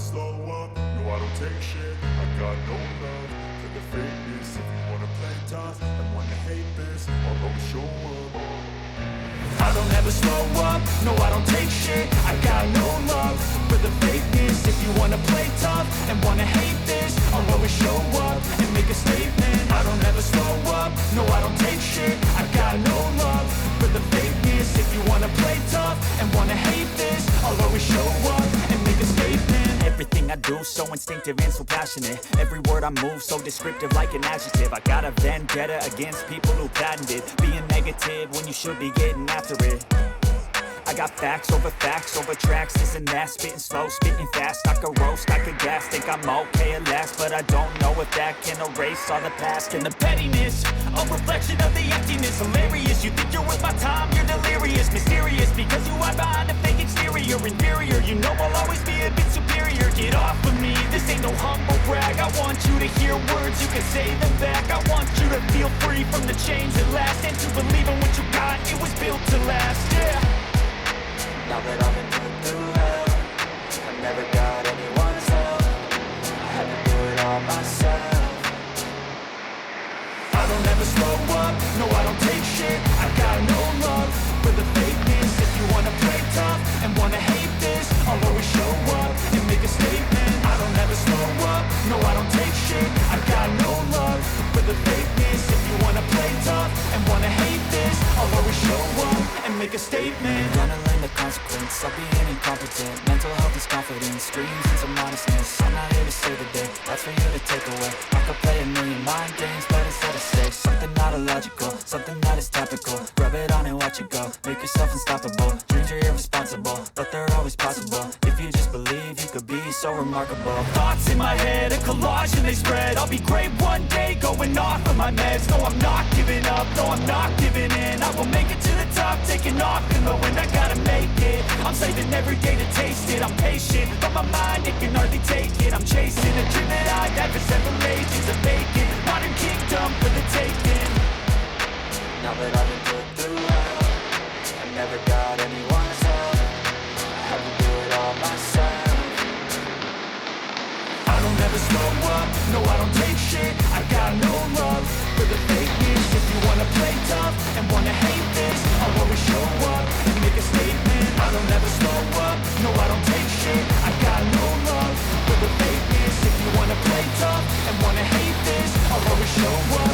slow up, no I don't take shit. I got no love for the fakeness. If you wanna play tough and wanna hate this, I'll always show up. I don't ever slow up, no I don't take shit. I got no love for the fakeness. If you wanna play tough and wanna hate this, I'll always show up and make a statement. I don't ever slow up, no I don't take shit. I got no love for the fakeness. If you wanna play tough and wanna hate this, I'll always show up and make a statement. Everything I do so instinctive and so passionate. Every word I move so descriptive like an adjective. I got a vendetta against people who patented being negative when you should be getting after it. I got facts over tracks, this and that. Spitting slow, spitting fast, I could roast, I could gas. Think I'm okay at last, but I don't know if that can erase all the past. And the pettiness, a reflection of the emptiness. Hilarious, you think you're worth my time, you're delirious. Mysterious, because you hide behind a fake exterior. Inferior, you know I'll always be a bit superior. Get off of me, this ain't no humble brag. I want you to hear words, you can say them back. I want you to feel free from the chains that last, and to believe in what you got, it was built to last, yeah. Now that I've been put through hell, I never got anyone's help. I had to do it all myself. I don't ever slow up, no I don't take shit. I got no love for the fakeness. If you wanna play tough and wanna hate this, I'll always show up and make a statement. I don't ever slow up, no I don't take shit. I got no love for the fakeness. If you wanna play tough and wanna hate this, I'll always show up and make a statement. Gonna learn the consequence of being incompetent. Mental health is confidence, dreams and some modestness. I'm not here to save the day, that's for you to take away. I could play a million mind games, but instead I say something not illogical, something that is topical. Rub it on and watch it go, make yourself unstoppable. Dreams are irresponsible, but they're always possible. If you just believe, you could be so remarkable. Thoughts in my head, a collage and they spread. I'll be great one day, going off of my meds. No, I'm not giving up, no, I'm not giving in. I will make it to the top, taking off in the wind. I gotta make it, I'm saving every day to taste it. I'm patient, but my mind, it can hardly take it. I'm chasing a dream that I've had for several ages. A vacant, modern kingdom for the taking. Now that I've been put through hell, I never got anyone's help. I had to do it all myself. I don't ever slow up, no I don't take shit. I got no love for the fakeness. If you wanna play tough and wanna hate this, I'll always show up and make a statement. I don't ever slow up, no I don't take shit. I got no love for the fakeness. If you wanna play tough and wanna hate this, I'll always show up